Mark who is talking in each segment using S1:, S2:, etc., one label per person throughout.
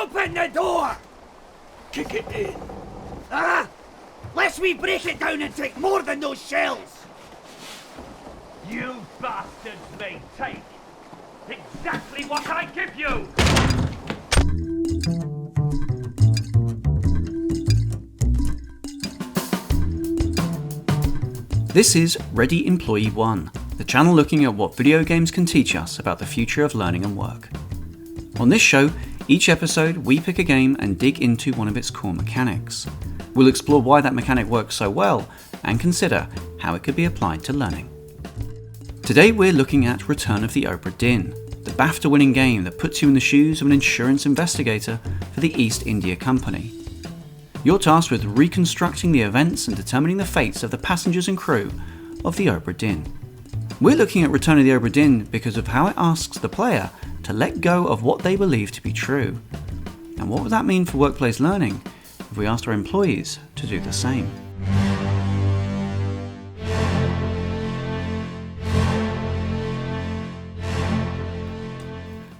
S1: Open the door! Kick it in. Lest we break it down and take more than those shells!
S2: You bastards may take exactly what I give you!
S3: This is Ready Employee 1, the channel looking at what video games can teach us about the future of learning and work. On this show, each episode we pick a game and dig into one of its core mechanics. We'll explore why that mechanic works so well and consider how it could be applied to learning. Today we're looking at Return of the Obra Dinn, the BAFTA winning game that puts you in the shoes of an insurance investigator for the East India Company. You're tasked with reconstructing the events and determining the fates of the passengers and crew of the Obra Dinn. We're looking at Return of the Obra Dinn because of how it asks the player to let go of what they believe to be true. And what would that mean for workplace learning if we asked our employees to do the same?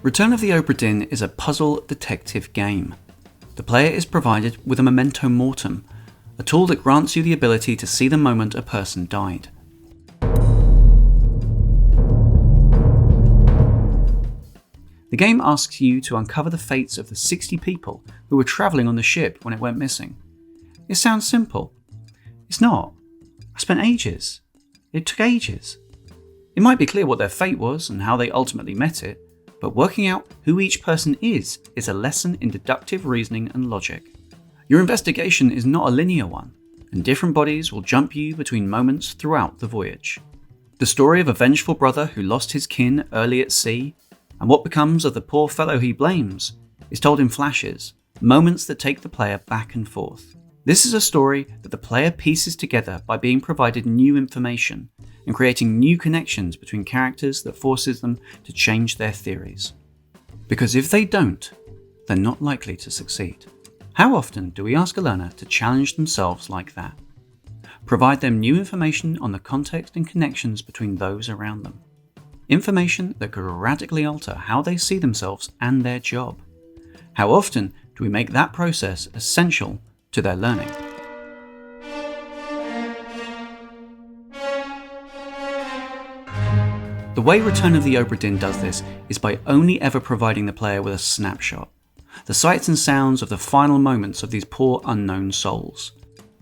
S3: Return of the Obra Dinn is a puzzle detective game. The player is provided with a memento mortem, a tool that grants you the ability to see the moment a person died. The game asks you to uncover the fates of the 60 people who were travelling on the ship when it went missing. It sounds simple. It's not. I spent ages. It took ages. It might be clear what their fate was and how they ultimately met it, but working out who each person is a lesson in deductive reasoning and logic. Your investigation is not a linear one, and different bodies will jump you between moments throughout the voyage. The story of a vengeful brother who lost his kin early at sea, and what becomes of the poor fellow he blames, is told in flashes, moments that take the player back and forth. This is a story that the player pieces together by being provided new information and creating new connections between characters that forces them to change their theories. Because if they don't, they're not likely to succeed. How often do we ask a learner to challenge themselves like that? Provide them new information on the context and connections between those around them. Information that could radically alter how they see themselves and their job. How often do we make that process essential to their learning? The way Return of the Obra Dinn does this is by only ever providing the player with a snapshot, the sights and sounds of the final moments of these poor unknown souls.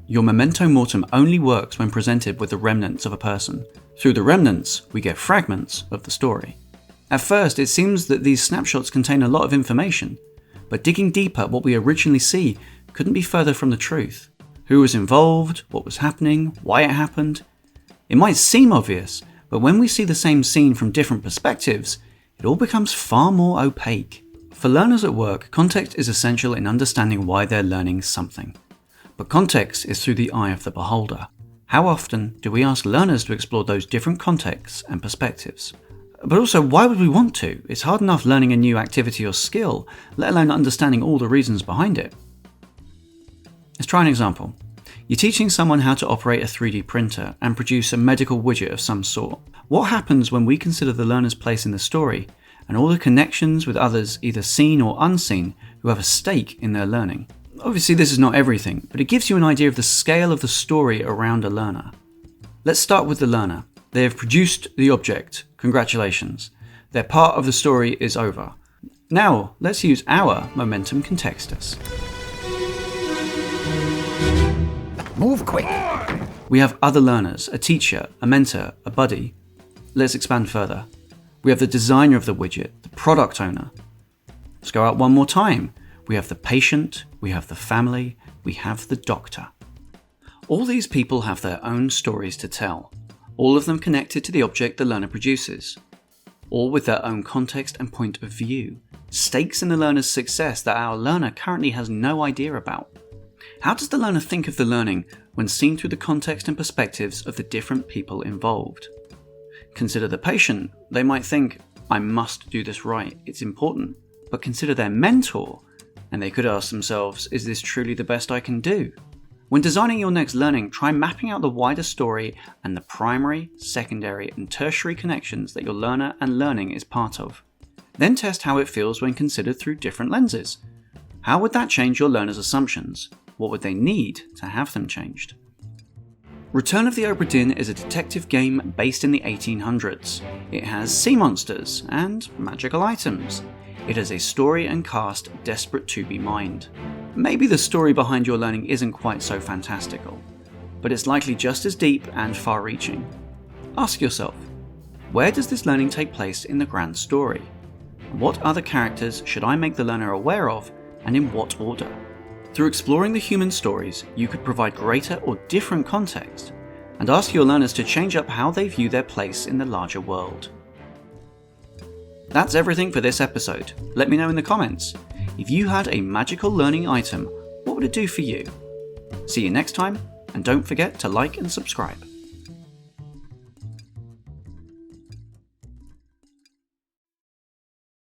S3: Your memento mortem only works when presented with the remnants of a person. Through the remnants, we get fragments of the story. At first, it seems that these snapshots contain a lot of information, but digging deeper, what we originally see couldn't be further from the truth. Who was involved, what was happening, why it happened. It might seem obvious, but when we see the same scene from different perspectives, it all becomes far more opaque. For learners at work, context is essential in understanding why they're learning something. But context is through the eye of the beholder. How often do we ask learners to explore those different contexts and perspectives? But also, why would we want to? It's hard enough learning a new activity or skill, let alone understanding all the reasons behind it. Let's try an example. You're teaching someone how to operate a 3D printer and produce a medical widget of some sort. What happens when we consider the learner's place in the story and all the connections with others, either seen or unseen, who have a stake in their learning? Obviously this is not everything, but it gives you an idea of the scale of the story around a learner. Let's start with the learner. They have produced the object. Congratulations. Their part of the story is over. Now let's use our momentum contextus.
S1: Move quick!
S3: We have other learners, a teacher, a mentor, a buddy. Let's expand further. We have the designer of the widget, the product owner. Let's go out one more time. We have the patient, we have the family, we have the doctor. All these people have their own stories to tell, all of them connected to the object the learner produces, all with their own context and point of view, stakes in the learner's success that our learner currently has no idea about. How does the learner think of the learning when seen through the context and perspectives of the different people involved? Consider the patient. They might think, I must do this right, it's important. But consider their mentor, and they could ask themselves, is this truly the best I can do? When designing your next learning, try mapping out the wider story and the primary, secondary, and tertiary connections that your learner and learning is part of. Then test how it feels when considered through different lenses. How would that change your learners' assumptions? What would they need to have them changed? Return of the Obra Dinn is a detective game based in the 1800s. It has sea monsters and magical items. It has a story and cast desperate to be mined. Maybe the story behind your learning isn't quite so fantastical, but it's likely just as deep and far-reaching. Ask yourself, where does this learning take place in the grand story? What other characters should I make the learner aware of, and in what order? Through exploring the human stories, you could provide greater or different context, and ask your learners to change up how they view their place in the larger world. That's everything for this episode. Let me know in the comments. If you had a magical learning item, what would it do for you? See you next time, and don't forget to like and subscribe.